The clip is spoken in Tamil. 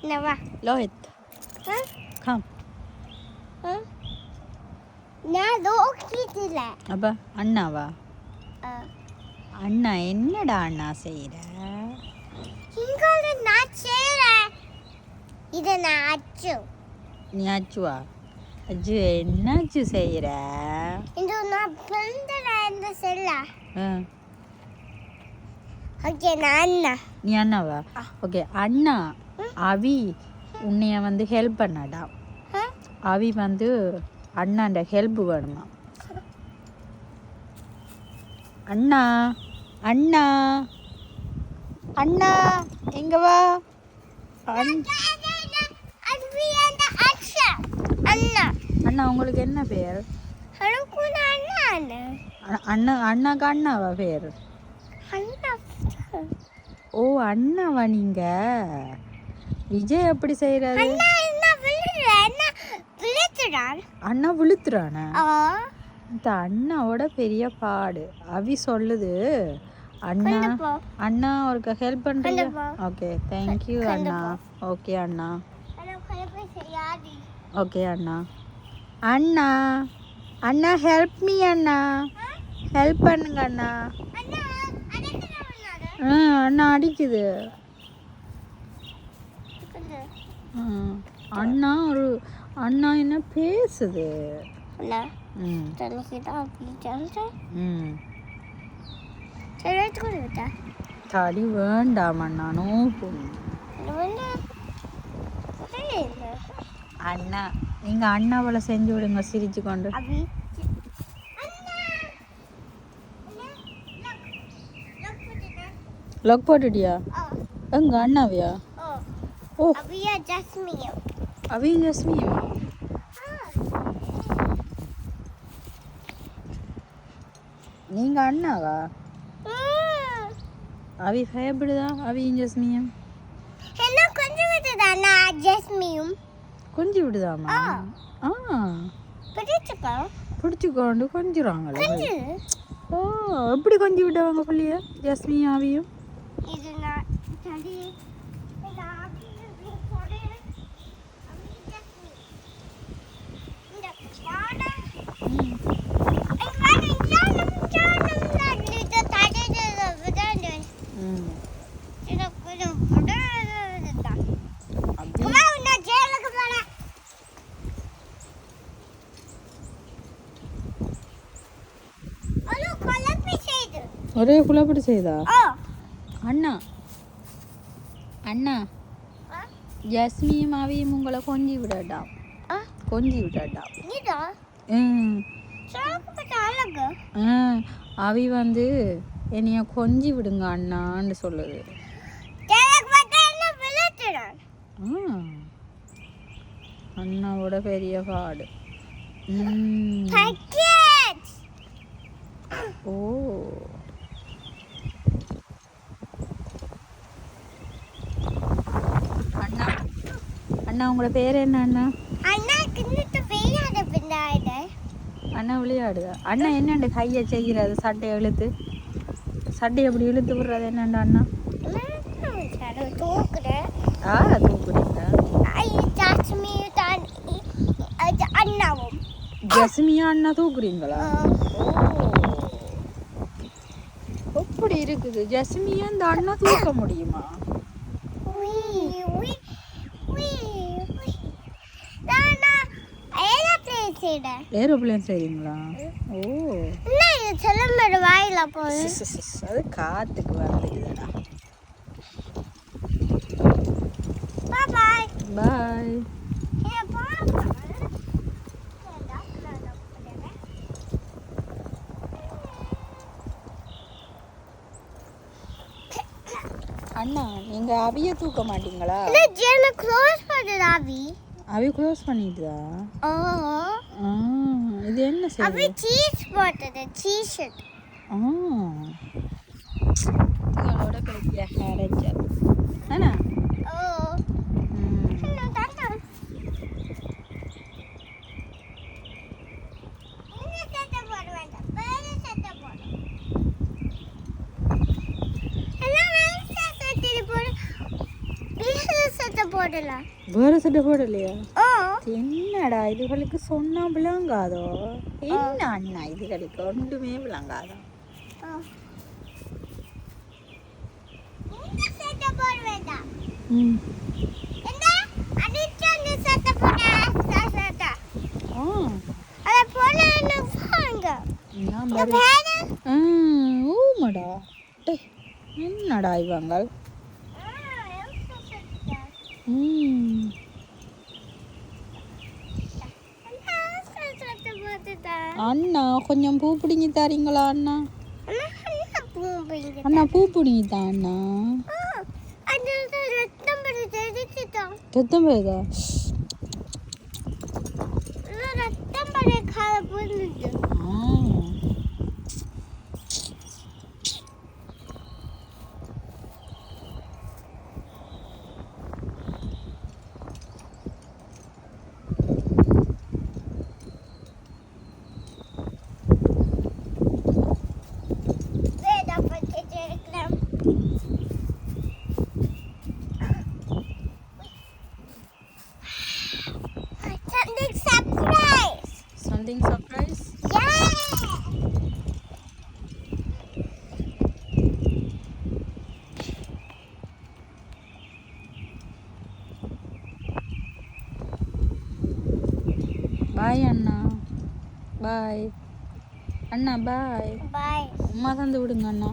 Never. Lohit, Huh? come. Huh? நான் லோக்கிட்டில. அப்பா அண்ணாவா? Uh. அண்ணா என்னடா அண்ணா செய்கிற? இங்கோல நான் செய்றேன். இது நான் அச்சு. நீ அச்சுவா? அச்சு என்ன அச்சு செய்கிற? இது நான் பிறந்தல இந்த செல்ல. ஆ ஓகே நான் அண்ணா. நீ அண்ணாவா? ஓகே அண்ணா அவி உன்னைய வந்து ஹெல்ப் பண்ணடா. அவி வந்து அண்ணாண்ட ஹெல்ப் வேணுமா? அண்ணா அண்ணா அண்ணா எங்க வா? அண்ணா. அண்ணா உங்களுக்கு என்ன பேர்? எனக்கு அண்ணா அண்ணா. அண்ணா அண்ணாக்கு அண்ணாவா பேர்? அண்ணா. ஓ அண்ணாவா நீங்க? விஜய் எப்படி செய்யறாரு? அண்ணா என்ன விழுறேன் அண்ணா விழுத்துறான். அண்ணா விழுத்துறானா? ஆ. இந்த அண்ணாவோட பெரிய பாடு. அவி சொல்லுது அண்ணா அண்ணா அவருக்கு ஹெல்ப் பண்றீங்க? ஓகே தேங்க்யூ அண்ணா. ஓகே அண்ணா. ஓகே அண்ணா. அண்ணா அண்ணா ஹெல்ப் மீ அண்ணா. ஹெல்ப் பண்ணுங்க அண்ணா. அண்ணா அடிக்குது. அண்ணா ஒரு அண்ணா என்ன பேசுது? தடி வேண்டாம் அண்ணா நோப்பு. அண்ணா நீங்க அண்ணாவளை செஞ்சு விடுங்க சிரிச்சு கொண்டு. லொக் போட்டுட்டியா? எங்க அண்ணாவியா? ஓ அவியும் ஜஸ்மியும். நீங்க அண்ணாவா? அவி பயப்படுதா? அவியும் ஜஸ்மியும் என்ன கொஞ்சம் விட்டுதா? நான் ஜஸ்மியும் கொஞ்சி விடுதாமா? ஆ பிடிச்சிக்கொண்டு கொஞ்சிடுவாங்களே. ஓ எப்படி கொஞ்சி விடுவாங்க புள்ளிய ஜஸ்மியும் அவியும்? இது நான் சரி ஒரே குழப்படி செய்தா? அண்ணா அண்ணா ஜஸ்மியும் அவியும் உங்களை கொஞ்சி விடட்டாம். கொஞ்சி விடட்டாம். அவி வந்து என்னைய கொஞ்சி விடுங்க அண்ணான்னு சொல்லுது. அண்ணாவோட பெரிய பாடு. ஓ அண்ணா அண்ணா உங்களோட பேர் என்ன அண்ணா? அண்ணா விளையாடுதா? அண்ணா என்னண்டு கையை செய்கிறது? சட்டையை இழுத்து சட்டையை எப்படி இழுத்து விடுறது என்னண்டு அண்ணா? தூக்குறீங்க? ஜஸ்மியா அண்ணா தூக்குறீங்களா? எப்படி இருக்குது? ஜஸ்மியா இந்த அண்ணா தூக்க முடியுமா? ஏரோப்ளேன் செய்றீங்களா? ஓ வாயில போய் அது காத்துக்கு வந்துடுதுடா. பாய் பாய். அண்ணா நீங்க அவிய தூக்க மாட்டீங்களா? அவி க்ளோஸ் பண்ணிட்டுதா? இது என்ன செய்யுது? சீஸ் போட்டது சீஸ். இதோட பெரிய ஹேரஞ்சர் அண்ணா. சட்டை போடலாம். வேற சட்டை போடலையா? ஓ என்னடா இதுகளுக்கு சொன்னா விளங்காதோ? என்ன அண்ணா இதுகளுக்கு ஒன்றுமே விளங்காதோ? இந்த சட்டை போட வேண்டாம். ம் என்ன அடிச்ச சட்டை போட சட்டை. ஆ அத போடணும் வாங்க. நான் இந்த பாரு. பேரு ஊமடா. டேய் என்னடா இவங்க? ம் அண்ணா கொஞ்சம் பூ பிடிங்கி தாரீங்களா அண்ணா? அண்ணா பூ பிடிங்கி தான் அண்ணா. ரத்தம் போகுதா? ஆ something surprise? பாய் அண்ணா. பாய் அண்ணா. பாய். Bye. அம்மா தந்து விடுங்க அண்ணா.